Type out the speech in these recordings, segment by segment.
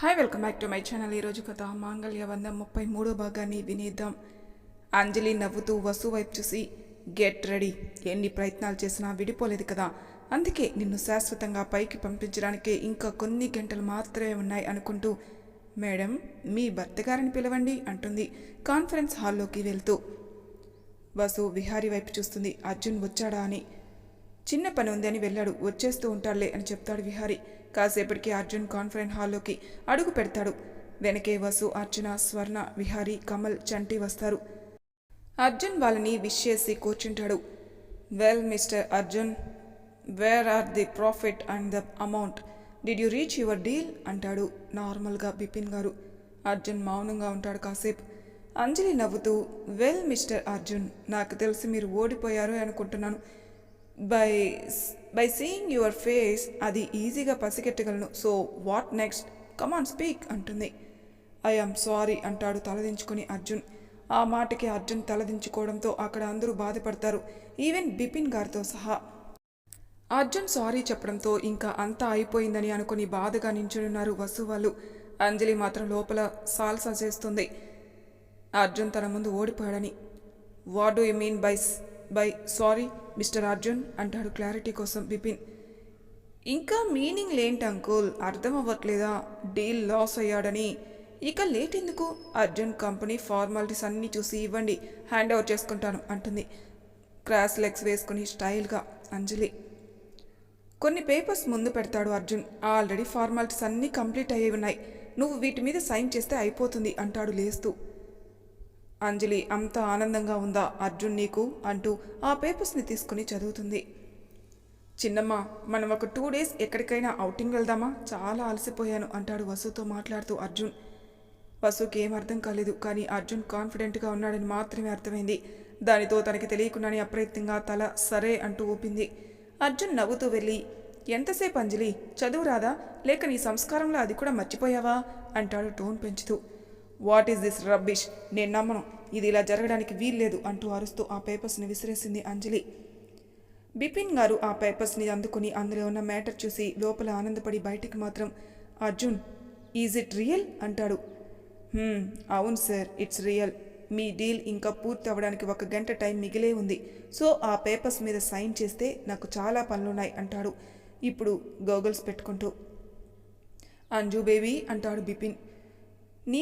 Hi welcome back to my channel. ఈరోజు కథ మాంగళ్య వందం 33వ భాగాన్ని వినేద్దాం. అంజలి నవ్వుతూ వసు వైపు చూసి, గెట్ రెడీ, ఎన్ని ప్రయత్నాలు చేసినా విడిపోలేదు కదా, అందుకే నిన్ను శాశ్వతంగా పైకి పంపించడానికే ఇంకా కొన్ని గంటలు మాత్రమే ఉన్నాయి అనుకుంటూ, మేడం మీ భర్త గారిని పిలవండి అంటుంది కాన్ఫరెన్స్ హాల్లోకి వెళ్తూ. వసు విహారీ వైపు చూస్తుంది. అర్జున్ వచ్చాడా అని. చిన్న పని ఉంది అని వెళ్ళాడు, వచ్చేస్తూ ఉంటాడులే అని చెప్తాడు విహారీ. కాసేపటికి అర్జున్ కాన్ఫరెన్స్ హాల్లోకి అడుగు పెడతాడు. వెనకే వసు, అర్చన, స్వర్ణ, విహారీ, కమల్, చంటి వస్తారు. అర్జున్ వాళ్ళని విష్ చేసి కూర్చుంటాడు. Well mister Arjun, where are the profit and the amount, did you reach your deal అంటాడు నార్మల్గా బిపిన్ గారు. అర్జున్ మౌనంగా ఉంటాడు కాసేపు. అంజలి నవ్వుతూ, వెల్ మిస్టర్ అర్జున్, నాకు తెలిసి మీరు ఓడిపోయారు అనుకుంటున్నాను. బై సీయింగ్ యువర్ ఫేస్ అది ఈజీగా పసిగట్టగలను. So what next, come on speak అంటుంది. ఐ ఆమ్ సారీ అంటాడు తలదించుకుని అర్జున్. ఆ మాటకి అర్జున్ తలదించుకోవడంతో అక్కడ అందరూ బాధపడతారు, ఈవెన్ బిపిన్ గారితో సహా. అర్జున్ సారీ చెప్పడంతో ఇంకా అంతా అయిపోయిందని అనుకుని బాధగా నించున్నారు వసు వాళ్ళు. అంజలి మాత్రం లోపల సాల్సా చేస్తుంది అర్జున్ తన ముందు ఓడిపోయాడని. What do you mean by sorry mister Arjun అంటాడు క్లారిటీ కోసం బిపిన్. ఇంకా మీనింగ్ లేంటి అంకుల్, అర్థం అవ్వట్లేదా, డీల్ లాస్ అయ్యాడని. ఇక లేట్ ఎందుకు, అర్జున్ కంపెనీ ఫార్మాలిటీస్ అన్నీ చూసి ఇవ్వండి, హ్యాండ్ ఓవర్ చేసుకుంటాను అంటుంది క్రాస్ లెగ్స్ వేసుకుని స్టైల్గా అంజలి. కొన్ని పేపర్స్ ముందు పెడతాడు అర్జున్. ఆల్రెడీ ఫార్మాలిటీస్ అన్నీ కంప్లీట్ అయ్యి ఉన్నాయి, నువ్వు వీటి మీద సైన్ చేస్తే అయిపోతుంది అంటాడు లేస్తూ. అంజలి అంత ఆనందంగా ఉందా అర్జున్ నీకు అంటూ ఆ పేపర్స్ని తీసుకుని చదువుతుంది. చిన్నమ్మ, మనం ఒక 2 days ఎక్కడికైనా ఔటింగ్ వెళ్దామా, చాలా అలసిపోయాను అంటాడు వసుతో మాట్లాడుతూ అర్జున్. వసుకి ఏం అర్థం కాలేదు, కానీ అర్జున్ కాన్ఫిడెంట్గా ఉన్నాడని మాత్రమే అర్థమైంది. దానితో తనకి తెలియకుండానే అప్రయత్నంగా తల సరే అంటూ ఊపింది. అర్జున్ నవ్వుతూ వెళ్ళి, ఎంతసేపు అంజలి, చదువు రాదా, లేక నీ సంస్కారంలో అది కూడా మర్చిపోయావా అంటాడు టోన్ పెంచుతూ. వాట్ ఈస్ దిస్ రబ్బిష్, నేను నమ్మను, ఇది ఇలా జరగడానికి వీల్లేదు అంటూ అరుస్తూ ఆ పేపర్స్ని విసిరేసింది అంజలి. బిపిన్ గారు ఆ పేపర్స్ని అందుకుని అందులో ఉన్న మ్యాటర్ చూసి లోపల ఆనందపడి బయటికి మాత్రం, అర్జున్ ఈజ్ ఇట్ రియల్ అంటాడు. అవును sir, it's real. Me deal ఇంకా పూర్తి అవ్వడానికి 1 గంట టైం మిగిలే ఉంది. సో ఆ పేపర్స్ మీద సైన్ చేస్తే నాకు చాలా పనులున్నాయి అంటాడు ఇప్పుడు గోగల్స్ పెట్టుకుంటూ. అంజు బేబీ అంటాడు బిపిన్. నీ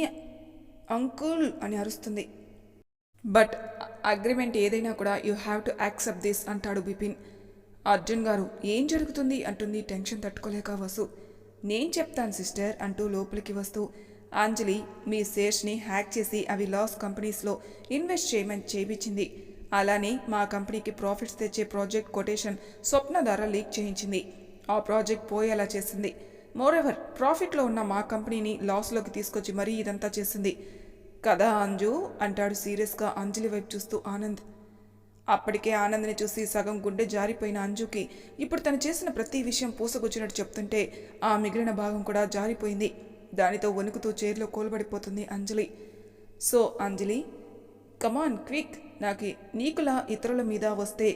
అంకుల్ అని అరుస్తుంది. బట్ అగ్రిమెంట్ ఏదైనా కూడా you have to accept this అంటాడు బిపిన్. అర్జున్ గారు ఏం జరుగుతుంది అంటుంది టెన్షన్ తట్టుకోలేక వసు. నేను చెప్తాను సిస్టర్ అంటూ లోపలికి వస్తూ, అంజలి మీ షేర్స్ని హ్యాక్ చేసి అవి లాస్ కంపెనీస్లో ఇన్వెస్ట్ చేయమని చేయించింది. అలానే మా కంపెనీకి ప్రాఫిట్స్ తెచ్చే ప్రాజెక్ట్ కొటేషన్ స్వప్న ద్వారా లీక్ చేయించింది. ఆ ప్రాజెక్ట్ పోయేలా చేసింది. మోరెవర్ ప్రాఫిట్లో ఉన్న మా కంపెనీని లాస్లోకి తీసుకొచ్చి మరీ ఇదంతా చేసింది కదా అంజు అంటాడు సీరియస్గా అంజలి వైపు చూస్తూ ఆనంద్. అప్పటికే ఆనంద్ని చూసి సగం గుండె జారిపోయిన అంజుకి ఇప్పుడు తను చేసిన ప్రతి విషయం పూసగుచ్చినట్టు చెప్తుంటే ఆ మిగిలిన భాగం కూడా జారిపోయింది. దానితో వణుకుతూ చైర్లో కోల్బడిపోతుంది అంజలి. సో అంజలి, కమాన్ క్విక్, నాకు నీకులా ఇతరుల మీద వస్తే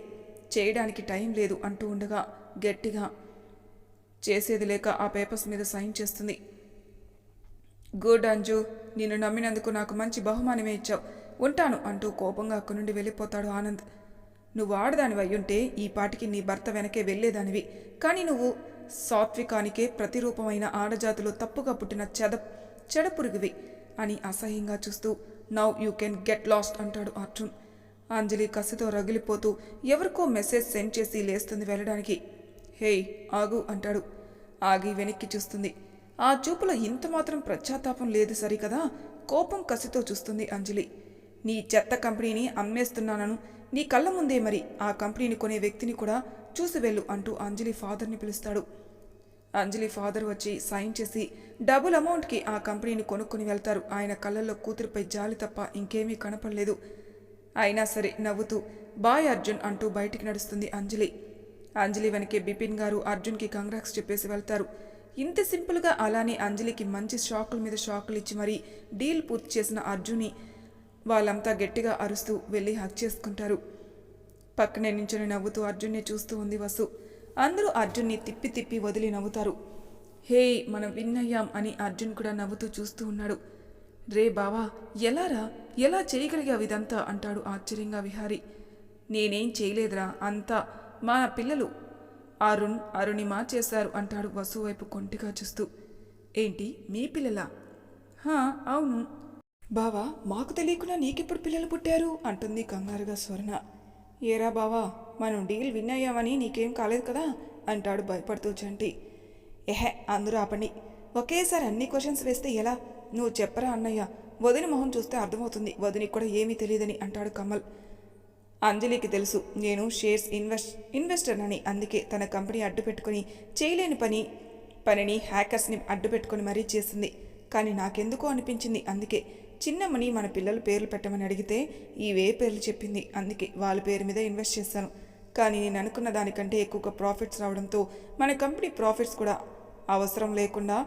చేయడానికి టైం లేదు అంటూ ఉండగా గట్టిగా చేసేది లేక ఆ పేపర్స్ మీద సైన్ చేస్తుంది. గుడ్ అంజు, నిన్ను నమ్మినందుకు నాకు మంచి బహుమానమే ఇచ్చావు, ఉంటాను అంటూ కోపంగా అక్కడి నుండి వెళ్ళిపోతాడు ఆనంద్. నువ్వు ఆడదానివి అయ్యుంటే ఈ పాటికి నీ భర్త వెనకే వెళ్లేదానివి, కానీ నువ్వు సాత్వికానికే ప్రతిరూపమైన ఆడజాతిలో తప్పుగా పుట్టిన చెడపురుగువి అని అసహ్యంగా చూస్తూ, now you can get lost అంటాడు అర్జున్. అంజలి కసితో రగిలిపోతూ ఎవరికో మెసేజ్ సెండ్ చేసి లేస్తుంది వెళ్ళడానికి. హేయ్ ఆగు అంటాడు. ఆగి వెనక్కి చూస్తుంది. ఆ చూపులో ఇంత మాత్రం పశ్చాత్తాపం లేదు సరికదా. కోపం కసితో చూస్తుంది అంజలి. నీ చెత్త కంపెనీని అమ్మేస్తున్నానను నీ కళ్ళ ముందే, మరి ఆ కంపెనీని కొనే వ్యక్తిని కూడా చూసి వెళ్ళు అంటూ అంజలి ఫాదర్ని పిలుస్తాడు. అంజలి ఫాదర్ వచ్చి సైన్ చేసి డబుల్ అమౌంట్కి ఆ కంపెనీని కొనుక్కుని వెళ్తారు. ఆయన కళ్ళల్లో కూతురుపై జాలి తప్ప ఇంకేమీ కనపడలేదు. అయినా సరే నవ్వుతూ బాయ్ అర్జున్ అంటూ బయటికి నడుస్తుంది అంజలి. అంజలి వెనకే బిపిన్ గారు అర్జున్కి కంగ్రాట్స్ చెప్పేసి వెళ్తారు. ఇంత సింపుల్గా అలానే అంజలికి మంచి షాకుల మీద షాకులు ఇచ్చి మరీ డీల్ పూర్తి చేసిన అర్జున్ని వాళ్ళంతా గట్టిగా అరుస్తూ వెళ్ళి హక్ చేసుకుంటారు. పక్కనే నించుని నవ్వుతూ అర్జున్ని చూస్తూ ఉంది వసు. అందరూ అర్జున్ని తిప్పి తిప్పి వదిలి నవ్వుతారు. హే మనం విన్ అయ్యాం అని అర్జున్ కూడా నవ్వుతూ చూస్తూ ఉన్నాడు. రే బావా, ఎలారా, ఎలా చేయగలిగావు ఇదంతా అంటాడు ఆశ్చర్యంగా విహారీ. నేనేం చేయలేదురా, అంతా మా పిల్లలు అరుణిమ చేశారు అంటాడు వసు వైపు కొంటిగా చూస్తూ. ఏంటి మీ పిల్లలా? హా అవును బావా, మాకు తెలియకుండా నీకెప్పుడు పిల్లలు పుట్టారు అంటుంది కంగారుగా స్వర్ణ. ఏరా బావా, మనం డీల్ విన్ అయ్యామని నీకేం కాలేదు కదా అంటాడు భయపడుతూ చంటి. ఎహె అందరూ ఆపండి, ఒకేసారి అన్ని క్వశ్చన్స్ వేస్తే ఎలా? నువ్వు చెప్పరా అన్నయ్య, వదిన మొహం చూస్తే అర్థమవుతుంది వదినికి కూడా ఏమీ తెలియదని అంటాడు కమల్. అంజలికి తెలుసు నేను షేర్స్ ఇన్వెస్టర్ అని, అందుకే తన కంపెనీ అడ్డు పెట్టుకుని చేయలేని పనిని హ్యాకర్స్ని అడ్డు పెట్టుకుని మరీ చేసింది. కానీ నాకెందుకో అనిపించింది, అందుకే చిన్నమ్మని మన పిల్లల పేర్లు పెట్టమని అడిగితే ఇవే పేర్లు చెప్పింది, అందుకే వాళ్ళ పేరు మీద ఇన్వెస్ట్ చేశాను. కానీ నేను అనుకున్న దానికంటే ఎక్కువగా ప్రాఫిట్స్ రావడంతో మన కంపెనీ ప్రాఫిట్స్ కూడా అవసరం లేకుండా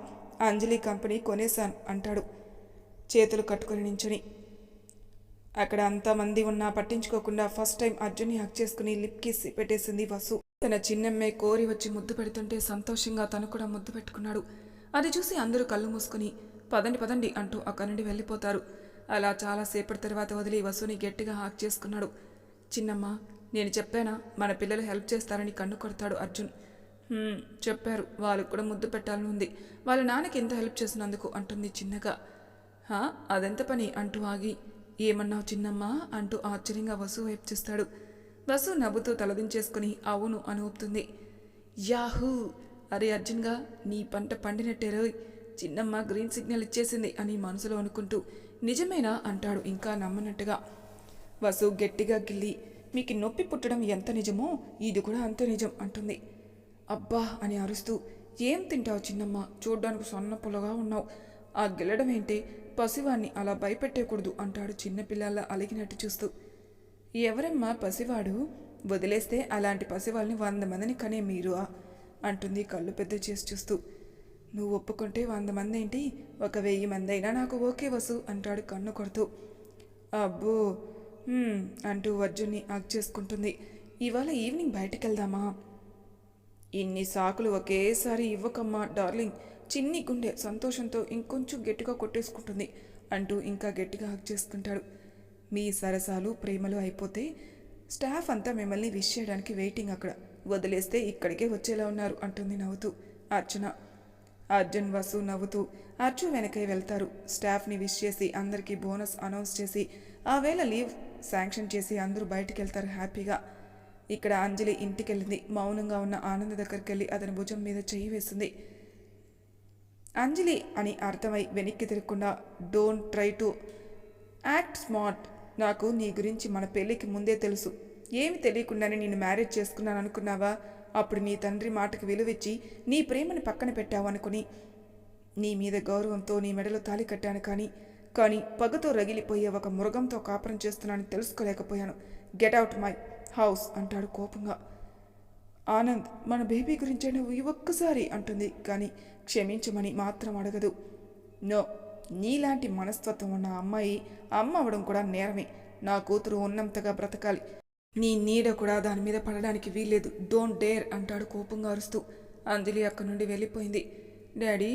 అంజలి కంపెనీ కొనేశాను అంటాడు చేతులు కట్టుకొని నించుని. అక్కడ అంతమంది ఉన్నా పట్టించుకోకుండా ఫస్ట్ టైం అర్జున్ని హక్ చేసుకుని లిప్ కిస్ పెట్టేసింది వసు. తన చిన్నమ్మే కోరి వచ్చి ముద్దు పెడుతుంటే సంతోషంగా తను కూడా ముద్దు పెట్టుకున్నాడు. అది చూసి అందరూ కళ్ళు మూసుకుని పదండి పదండి అంటూ అక్కడి నుండి వెళ్ళిపోతారు. అలా చాలాసేపటి తర్వాత వదిలి వసుని గట్టిగా హాక్ చేసుకున్నాడు. చిన్నమ్మ, నేను చెప్పానా మన పిల్లలు హెల్ప్ చేస్తారని కన్ను కొడతాడు అర్జున్. చెప్పారు, వాళ్ళకు కూడా ముద్దు పెట్టాలని ఉంది, వాళ్ళ నాన్నకి ఎంత హెల్ప్ చేసినందుకు అంటుంది చిన్నగా. అదెంత పని అంటూ ఆగి, ఏమన్నావు చిన్నమ్మ అంటూ ఆశ్చర్యంగా వసు వైపు చూస్తాడు. వసు నవ్వుతూ తలదించేసుకుని అవును అని ఊపుతుంది. యాహూ, అరే అర్జున్గా నీ పంట పండినట్టేరోయ్, చిన్నమ్మ గ్రీన్ సిగ్నల్ ఇచ్చేసింది అని మనసులో అనుకుంటూ నిజమేనా అంటాడు ఇంకా నమ్మనట్టుగా. వసు గట్టిగా గిల్లి, మీకు నొప్పి పుట్టడం ఎంత నిజమో ఇది కూడా అంతే నిజం అంటుంది. అబ్బా అని అరుస్తూ, ఏం తింటావు చిన్నమ్మ, చూడ్డానికి సొన్న పొలగా ఉన్నావు, ఆ గిల్లడం ఏంటి, పసివాణ్ణి అలా భయపెట్టేయకూడదు అంటాడు చిన్నపిల్లల్లా అలిగినట్టు చూస్తూ. ఎవరమ్మా పసివాడు, వదిలేస్తే అలాంటి పసివాళ్ళని 100 మందిని కనే మీరు అంటుంది కళ్ళు పెద్ద చేసి చూస్తూ. నువ్వు ఒప్పుకుంటే 100 మంది ఏంటి, 1000 మంది అయినా నాకు ఓకే వసు అంటాడు కన్ను కొడుతూ. అబ్బో అంటూ అర్జున్ని హగ్ చేసుకుంటుంది. ఇవాళ ఈవినింగ్ బయటికి వెళ్దామా? ఇన్ని సాకులు ఒకేసారి ఇవ్వకమ్మా డార్లింగ్, చిన్ని గుండె సంతోషంతో ఇంకొంచెం గట్టిగా కొట్టేసుకుంటుంది అంటూ ఇంకా గట్టిగా హక్ చేసుకుంటాడు. మీ సరసాలు ప్రేమలు అయిపోతే స్టాఫ్ అంతా మిమ్మల్ని విష్ చేయడానికి వెయిటింగ్, అక్కడ వదిలేస్తే ఇక్కడికే వచ్చేలా ఉన్నారు అంటుంది నవ్వుతూ అర్చన. అర్జున్ వసు నవ్వుతూ అర్జున్ వెనకే వెళ్తారు. స్టాఫ్ని విష్ చేసి అందరికీ బోనస్ అనౌన్స్ చేసి ఆ వేళ లీవ్ శాంక్షన్ చేసి అందరూ బయటికి వెళ్తారు హ్యాపీగా. ఇక్కడ అంజలి ఇంటికెళ్ళింది. మౌనంగా ఉన్న ఆనంద్ దగ్గరికి వెళ్ళి అతని భుజం మీద చెయ్యి వేసింది. అంజలి అని అర్థమై వెనక్కి తిరగకుండా, don't try to act smart, నాకు నీ గురించి మన పెళ్ళికి ముందే తెలుసు, ఏమి తెలియకుండానే నేను మ్యారేజ్ చేసుకున్నాను అనుకున్నావా? అప్పుడు నీ తండ్రి మాటకు విలువిచ్చి నీ ప్రేమని పక్కన పెట్టావు అనుకుని నీ మీద గౌరవంతో నీ మెడలో తాళి కట్టాను, కానీ పగతో రగిలిపోయే ఒక మృగంతో కాపురం చేస్తున్నానని తెలుసుకోలేకపోయాను. గెట్ అవుట్ మై హౌస్ అంటాడు కోపంగా. ఆనంద్, మన బేబీ గురించే నువ్వు ఈ ఒక్కసారి అంటుంది, కానీ క్షమించమని మాత్రం అడగదు. నో, నీలాంటి మనస్తత్వం ఉన్న అమ్మాయి అమ్మ అవడం కూడా నేరమే. నా కూతురు ఉన్నంతగా బ్రతకాలి, నీ నీడ కూడా దాని మీద పడడానికి వీల్లేదు. డోంట్ డేర్ అంటాడు కోపంగా అరుస్తూ. అంజలి అక్కడి నుండి వెళ్ళిపోయింది. డాడీ,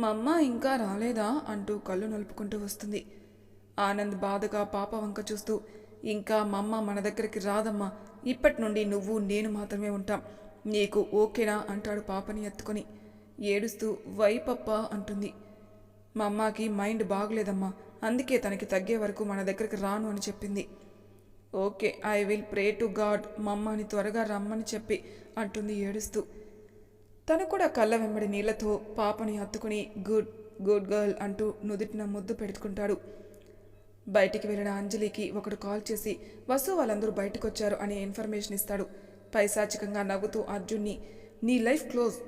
మా అమ్మ ఇంకా రాలేదా అంటూ కళ్ళు నలుపుకుంటూ వస్తుంది. ఆనంద్ బాధగా పాప వంక చూస్తూ, ఇంకా మా అమ్మ మన దగ్గరికి రాదమ్మా, ఇప్పటి నుండి నువ్వు నేను మాత్రమే ఉంటాం, నీకు ఓకేనా అంటాడు పాపని ఎత్తుకొని. ఏడుస్తూ వైపప్ప అంటుంది. మా అమ్మకి మైండ్ బాగలేదమ్మా, అందుకే తనకి తగ్గే వరకు మన దగ్గరికి రాను అని చెప్పింది. Okay, I will pray to God, మా అమ్మని త్వరగా రమ్మని చెప్పి అంటుంది ఏడుస్తూ. తను కూడా కళ్ళ వెంబడి నీళ్లతో పాపని హత్తుకుని గుడ్ గుడ్ గర్ల్ అంటూ నుదుటిన ముద్దు పెట్టుకుంటాడు. బయటికి వెళ్ళిన అంజలికి ఒకడు కాల్ చేసి వసు వాళ్ళందరూ బయటకొచ్చారు అనే ఇన్ఫర్మేషన్ ఇస్తాడు. పైశాచికంగా నవ్వుతూ అర్జున్ని నీ లైఫ్ క్లోజ్,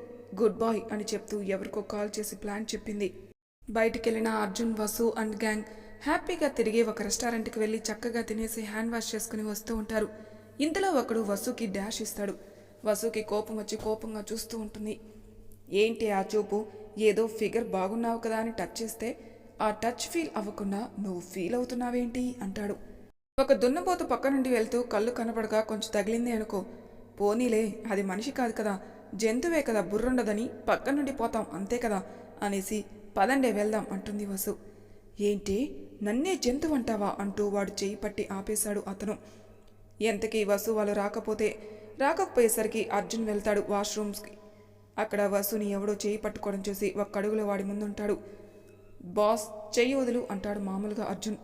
గుడ్ బాయ్ అని చెప్తూ ఎవరికో కాల్ చేసి ప్లాన్ చెప్పింది. బయటికెళ్ళిన అర్జున్, వసు అండ్ గ్యాంగ్ హ్యాపీగా తిరిగి ఒక రెస్టారెంట్కి వెళ్ళి చక్కగా తినేసి హ్యాండ్ వాష్ చేసుకుని వస్తూ ఉంటారు. ఇంతలో ఒకడు వసుకి డాష్ ఇస్తాడు. వసుకి కోపం వచ్చి కోపంగా చూస్తూ ఉంటుంది. ఏంటి ఆ చూపు, ఏదో ఫిగర్ బాగున్నావు కదా అని టచ్ చేస్తే ఆ టచ్ ఫీల్ అవ్వకుండా నువ్వు ఫీల్ అవుతున్నావేంటి అంటాడు. ఒక దున్నపోతు పక్క నుండి వెళ్తూ కళ్ళు కనపడగా కొంచెం తగిలింది అనుకో, పోనీలే అది మనిషి కాదు కదా, జంతువే కదా బుర్రుండదని పక్క నుండి పోతాం అంతే కదా అనేసి పదండే వెళ్దాం అంటుంది వసు. ఏంటి నన్నే జంతువు అంటావా అంటూ వాడు చేయి పట్టి ఆపేశాడు అతను. ఎంతకీ వసు వాళ్ళు రాకపోయేసరికి అర్జున్ వెళ్తాడు వాష్రూమ్స్కి. అక్కడ వసుని ఎవడో చేయి పట్టుకోవడం చూసి ఒక్క అడుగులో వాడి ముందుంటాడు. బాస్ చెయ్యి వదులు అంటాడు మామూలుగా అర్జున్.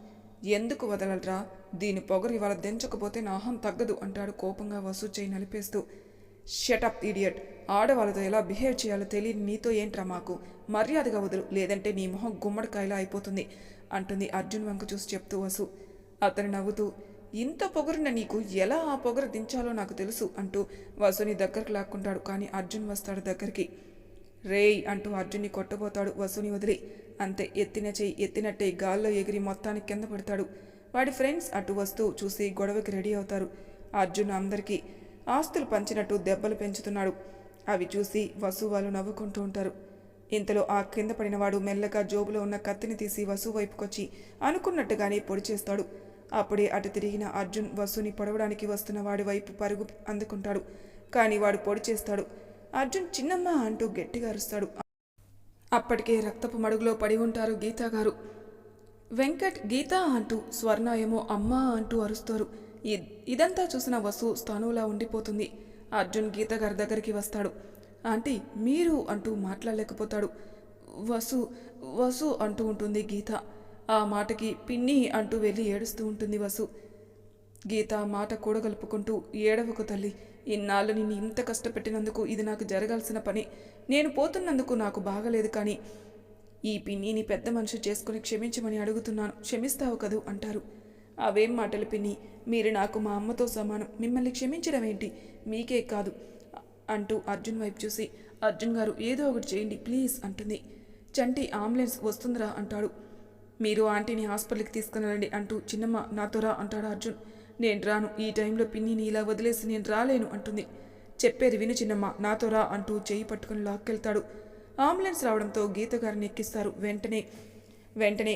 ఎందుకు వదలరా, దీని పొగరు ఇవాళ దించకపోతే నా అహం తగ్గదు అంటాడు కోపంగా వసు చేయి నలిపేస్తూ. షటప్ ఇడియట్, ఆడవాళ్ళతో ఎలా బిహేవ్ చేయాలో తెలియని నీతో ఏంట్రా మాకు, మర్యాదగా వదులు లేదంటే నీ మొహం గుమ్మడికాయలా అయిపోతుంది అంటుంది అర్జున్ వంక చూసి చెప్తూ వసు. అతను నవ్వుతూ, ఇంత పొగరున్న నీకు ఎలా ఆ పొగరు దించాలో నాకు తెలుసు అంటూ వసుని దగ్గరకు లాక్కుంటాడు. కానీ అర్జున్ వస్తాడు దగ్గరికి. రేయ్ అంటూ అర్జున్ని కొట్టబోతాడు వసుని వదిలి. అంతే, ఎత్తిన చెయ్యి ఎత్తినట్టే గాల్లో ఎగిరి మొత్తానికి కింద పడతాడు. వాడి ఫ్రెండ్స్ అటు వస్తూ చూసి గొడవకి రెడీ అవుతారు. అర్జున్ అందరికీ ఆస్తులు పంచినట్టు దెబ్బలు పెంచుతున్నాడు. అవి చూసి వసు వాళ్ళు నవ్వుకుంటూ ఉంటారు. ఇంతలో ఆ కింద పడినవాడు మెల్లగా జోబులో ఉన్న కత్తిని తీసి వసు వైపుకొచ్చి అనుకున్నట్టుగానే పొడి చేస్తాడు. అప్పుడే అటు తిరిగిన అర్జున్ వసుని పొడవడానికి వస్తున్న వాడి వైపు పరుగు అందుకుంటాడు. కానీ వాడు పొడి చేస్తాడు. అర్జున్ చిన్నమ్మ అంటూ గట్టిగా అరుస్తాడు. అప్పటికే రక్తపు మడుగులో పడి ఉంటారు గీతా గారు. వెంకట్ గీత అంటూ, స్వర్ణ ఏమో అమ్మా అంటూ అరుస్తారు. ఇదంతా చూసిన వసు స్థానువులా ఉండిపోతుంది. అర్జున్ గీత గారి దగ్గరికి వస్తాడు. ఆంటీ మీరు అంటూ మాట్లాడలేకపోతాడు. వసు వసు అంటూ ఉంటుంది గీత. ఆ మాటకి పిన్ని అంటూ వెళ్ళి ఏడుస్తూ ఉంటుంది వసు. గీత మాట కూడగలుపుకుంటూ, ఏడవకు తల్లి, ఇన్నాళ్ళు నిన్ను ఇంత కష్టపెట్టినందుకు ఇది నాకు జరగాల్సిన పని. నేను పోతున్నందుకు నాకు బాగలేదు, కానీ ఈ పిన్నిని పెద్ద మనిషి చేసుకుని క్షమించమని అడుగుతున్నాను, క్షమిస్తావు కదూ అంటారు. అవేం మాటలు పిన్ని, మీరు నాకు మా అమ్మతో సమానం, మిమ్మల్ని క్షమించడం ఏంటి, మీకే కాదు అంటూ అర్జున్ వైపు చూసి, అర్జున్ గారు ఏదో ఒకటి చేయండి ప్లీజ్ అంటుంది. చంటి అంబులెన్స్ వస్తుందిరా అంటాడు. మీరు ఆంటీని హాస్పిటల్కి తీసుకుని రండి అంటూ, చిన్నమ్మ నాతో రా అంటాడు అర్జున్. నేను రాను, ఈ టైంలో పిన్నిని ఇలా వదిలేసి నేను రాలేను అంటుంది. చెప్పేది విను చిన్నమ్మ, నాతో రా అంటూ చేయి పట్టుకుని లాక్కెళ్తాడు. అంబులెన్స్ రావడంతో గీత గారిని ఎక్కిస్తారు. వెంటనే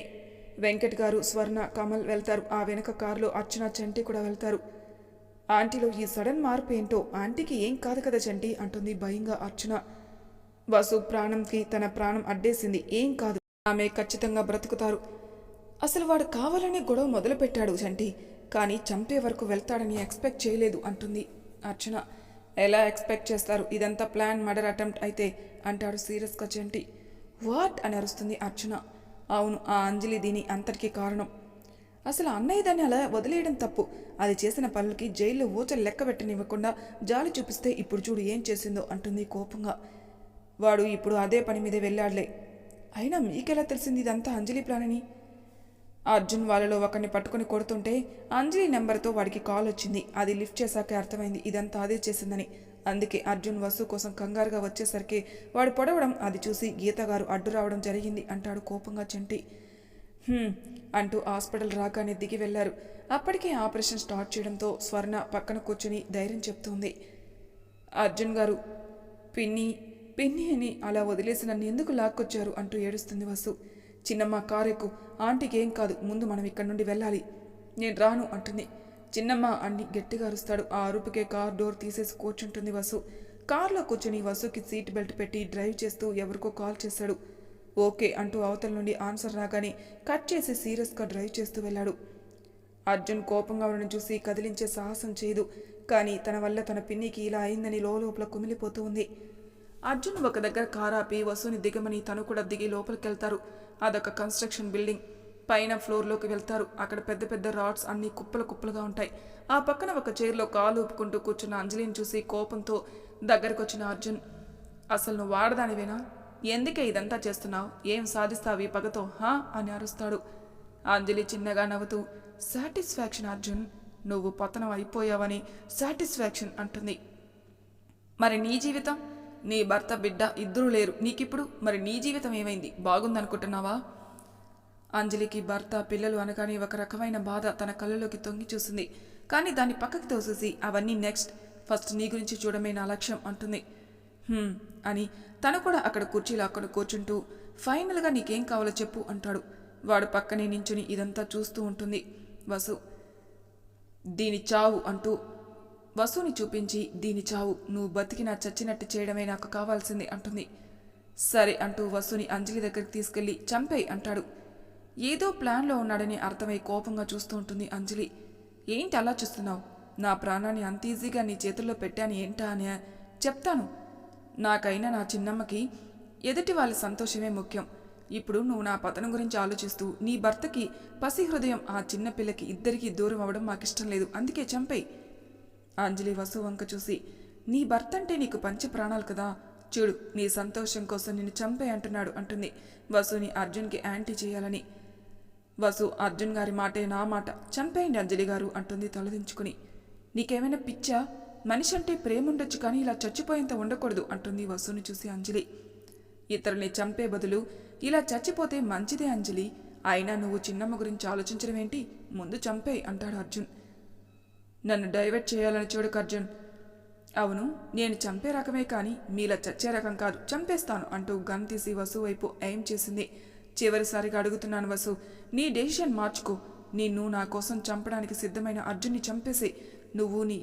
వెంకట్ గారు, స్వర్ణ, కమల్ వెళ్తారు. ఆ వెనక కారులో అర్చన, చంటి కూడా వెళ్తారు. ఆంటీలో ఈ సడన్ మార్పు ఏంటో, ఆంటీకి ఏం కాదు కదా చంటి అంటుంది భయంగా అర్చన. వసు ప్రాణంకి తన ప్రాణం అడ్డేసింది, ఏం కాదు, ఆమె ఖచ్చితంగా బ్రతుకుతారు. అసలు వాడు కావాలనే గొడవ మొదలుపెట్టాడు చంటి, కానీ చంపే వరకు వెళ్తాడని ఎక్స్పెక్ట్ చేయలేదు అంటుంది అర్చన. ఎలా ఎక్స్పెక్ట్ చేస్తారు, ఇదంతా ప్లాన్ మర్డర్ అటెంప్ట్ అయితే అంటాడు సీరియస్గా చంటి. వాట్ అని అరుస్తుంది అర్చన. అవును, ఆ అంజలి దీని అంతటికీ కారణం. అసలు అన్నయ్య దాన్ని అలా వదిలేయడం తప్పు. అది చేసిన పనులకి జైల్లో ఊచలు లెక్క పెట్టనివ్వకుండా జాలి చూపిస్తే ఇప్పుడు చూడు ఏం చేసిందో అంటుంది కోపంగా. వాడు ఇప్పుడు అదే పని మీదే వెళ్ళాడులే. అయినా మీకెలా తెలిసింది ఇదంతా అంజలి ప్లాన్ అని? అర్జున్ వాళ్ళలో ఒకరిని పట్టుకుని కొడుతుంటే అంజలి నెంబర్తో వాడికి కాల్ వచ్చింది. అది లిఫ్ట్ చేశాకే అర్థమైంది ఇదంతా అదే చేసిందని. అందుకే అర్జున్ వసు కోసం కంగారుగా వచ్చేసరికి వాడు పొడవడం అది చూసి గీత గారు అడ్డు రావడం జరిగింది అంటాడు కోపంగా చంటి. అంటూ హాస్పిటల్ రాగానే దిగి వెళ్లారు. అప్పటికే ఆపరేషన్ స్టార్ట్ చేయడంతో స్వర్ణ పక్కన కూర్చుని ధైర్యం చెప్తుంది. అర్జున్ గారు, పిన్ని అని అలా వదిలేసి నన్ను ఎందుకు లాక్కొచ్చారు అంటూ ఏడుస్తుంది వసు. చిన్నమ్మ కారెక్కు, ఆంటీకి ఏం కాదు, ముందు మనం ఇక్కడి నుండి వెళ్ళాలి. నేను రాను అంటుంది. చిన్నమ్మ అని గట్టిగా అరుస్తాడు. ఆ అరుపుకే కార్ డోర్ తీసేసి కూర్చుంటుంది వసు. కార్లో కూర్చుని వసుకి సీట్ బెల్ట్ పెట్టి డ్రైవ్ చేస్తూ ఎవరికో కాల్ చేశాడు. ఓకే అంటూ అవతల నుండి ఆన్సర్ రాగానే కట్ చేసి సీరియస్గా డ్రైవ్ చేస్తూ వెళ్ళాడు. అర్జున్ కోపంగా ఉండడం చూసి కదిలించే సాహసం చేయదు. కానీ తన వల్ల తన పిన్నికి ఇలా అయిందని లోపల కుమిలిపోతూ ఉంది. అర్జున్ ఒక దగ్గర కారాపి వసుని దిగమని తను కూడా దిగి లోపలికెళ్తారు. అదొక కన్స్ట్రక్షన్ బిల్డింగ్. పైన ఫ్లోర్లోకి వెళ్తారు. అక్కడ పెద్ద పెద్ద రాడ్స్ అన్ని కుప్పలుగా ఉంటాయి. ఆ పక్కన ఒక చైర్లో కాలు ఊపుకుంటూ కూర్చున్న అంజలిని చూసి కోపంతో దగ్గరకు వచ్చిన అర్జున్, అసలు నువ్వు వాడదానివేనా? ఎందుకే ఇదంతా చేస్తున్నావు? ఏం సాధిస్తావు ఈ పగతో అని అరుస్తాడు. అంజలి చిన్నగా నవ్వుతూ, సాటిస్ఫాక్షన్ అర్జున్, నువ్వు పతనం అయిపోయావని సాటిస్ఫాక్షన్ అంటుంది. మరి నీ జీవితం, నీ భర్త బిడ్డ ఇద్దరూ లేరు నీకిప్పుడు, మరి నీ జీవితం ఏమైంది? బాగుందనుకుంటున్నావా? అంజలికి భర్త పిల్లలు అనగానే ఒక రకమైన బాధ తన కళ్ళలోకి తొంగి చూసింది. కానీ దాన్ని పక్కకి తోసేసి అవన్నీ నెక్స్ట్, ఫస్ట్ నీ గురించి చూడమే నా లక్ష్యం అంటుంది. అని తను కూడా అక్కడ కుర్చీలో అక్కడ కూర్చుంటూ, ఫైనల్గా నీకేం కావాలో చెప్పు అంటాడు. వాడు పక్కనే నించుని ఇదంతా చూస్తూ ఉంటుంది. వసు, దీని చావు అంటూ వసుని చూపించి దీని చావు నువ్వు బతికినా చచ్చినట్టు చేయడమే నాకు కావాల్సింది అంటుంది. సరే అంటూ వసుని అంజలి దగ్గరికి తీసుకెళ్లి చంపేయ్ అంటాడు. ఏదో ప్లాన్లో ఉన్నాడని అర్థమై కోపంగా చూస్తూ ఉంటుంది అంజలి. ఏంటి అలా చూస్తున్నావు? నా ప్రాణాన్ని అంత ఈజీగా నీ చేతుల్లో పెట్టాను ఏంటా అని చెప్తాను. నాకైనా నా చిన్నమ్మకి ఎదుటి వాళ్ళ సంతోషమే ముఖ్యం. ఇప్పుడు నువ్వు నా పతనం గురించి ఆలోచిస్తూ నీ భర్తకి పసి హృదయం ఆ చిన్నపిల్లకి ఇద్దరికీ దూరం అవ్వడం మాకిష్టం లేదు, అందుకే చంపేయ్. అంజలి వసు వంక చూసి, నీ భర్త అంటే నీకు పంచ ప్రాణాలు కదా, చూడు నీ సంతోషం కోసం నిన్ను చంపే అంటున్నాడు అంటుంది వసుని అర్జున్కి యాంటీ చేయాలని. వసు అర్జున్ గారి మాటే నా మాట, చంపేయండి అంజలి గారు అంటుంది తలదించుకుని. నీకేమైనా పిచ్చా? మనిషి అంటే ప్రేమ ఉండొచ్చు కానీ ఇలా చచ్చిపోయేంత ఉండకూడదు అంటుంది వసుని చూసి అంజలి. ఇతరుల్ని చంపే బదులు ఇలా చచ్చిపోతే మంచిదే అంజలి, అయినా నువ్వు చిన్నమ్మ గురించి ఆలోచించడం ఏంటి, ముందు చంపేయ్ అంటాడు అర్జున్. నన్ను డైవర్ట్ చేయాలని చూడకు అర్జున్. అవును, నేను చంపే రకమే కానీ మీలా చచ్చే రకం కాదు, చంపేస్తాను అంటూ గన్ తీసి వసు వైపు ఎయిమ్ చేసింది. చివరిసారిగా అడుగుతున్నాను వసు, నీ డెసిషన్ మార్చుకో. నిన్ను నా కోసం చంపడానికి సిద్ధమైన అర్జున్ని చంపేసి నువ్వు నీ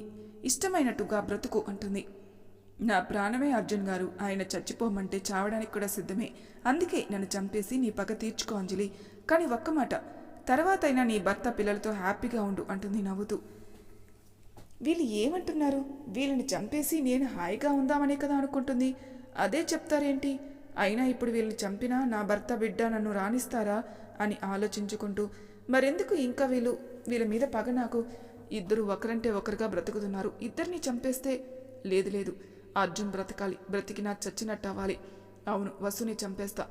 ఇష్టమైనట్టుగా బ్రతుకు అంటుంది. నా ప్రాణమే అర్జున్ గారు, ఆయన చచ్చిపోమంటే చావడానికి కూడా సిద్ధమే, అందుకే నన్ను చంపేసి నీ పగ తీర్చుకో అంజలి. కానీ ఒక్క మాట, తర్వాతైనా నీ భర్త పిల్లలతో హ్యాపీగా ఉండు అంటుంది నవ్వుతూ. వీళ్ళు ఏమంటున్నారు? వీళ్ళని చంపేసి నేను హాయిగా ఉందామనే కదా అనుకుంటుంది, అదే చెప్తారేంటి? అయినా ఇప్పుడు వీళ్ళని చంపినా నా భర్త బిడ్డ నన్ను రాణిస్తారా అని ఆలోచించుకుంటూ, మరెందుకు ఇంకా వీళ్ళ మీద పగ నాకు? ఇద్దరు ఒకరంటే ఒకరుగా బ్రతుకుతున్నారు, ఇద్దరిని చంపేస్తే లేదు లేదు, అర్జున్ బ్రతకాలి, బ్రతికినా చచ్చినట్టు అవ్వాలి. అవును, వసుని చంపేస్తా.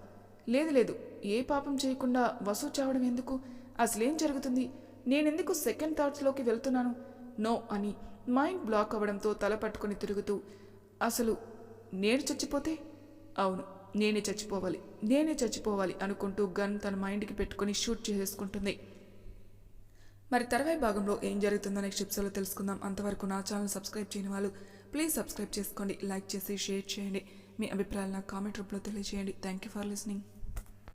లేదు లేదు, ఏ పాపం చేయకుండా వసు చావడం ఎందుకు? అసలేం జరుగుతుంది? నేనెందుకు సెకండ్ థాట్స్లోకి వెళ్తున్నాను? నో అని మైండ్ బ్లాక్ అవ్వడంతో తల పట్టుకుని తిరుగుతూ, అసలు నేను చచ్చిపోతే? అవును, నేనే చచ్చిపోవాలి అనుకుంటూ గన్ తన మైండ్కి పెట్టుకుని షూట్ చేసేసుకుంటుంది. మరి తర్వాయి భాగంలో ఏం జరుగుతుందో నెక్స్ట్ ఎపిసోడ్లో తెలుసుకుందాం. అంతవరకు నా ఛానల్ సబ్స్క్రైబ్ చేయని వాళ్ళు ప్లీజ్ సబ్స్క్రైబ్ చేసుకోండి, లైక్ చేసి షేర్ చేయండి, మీ అభిప్రాయాలు నాకు కామెంట్ రూపంలో తెలియజేయండి. Thank you for listening.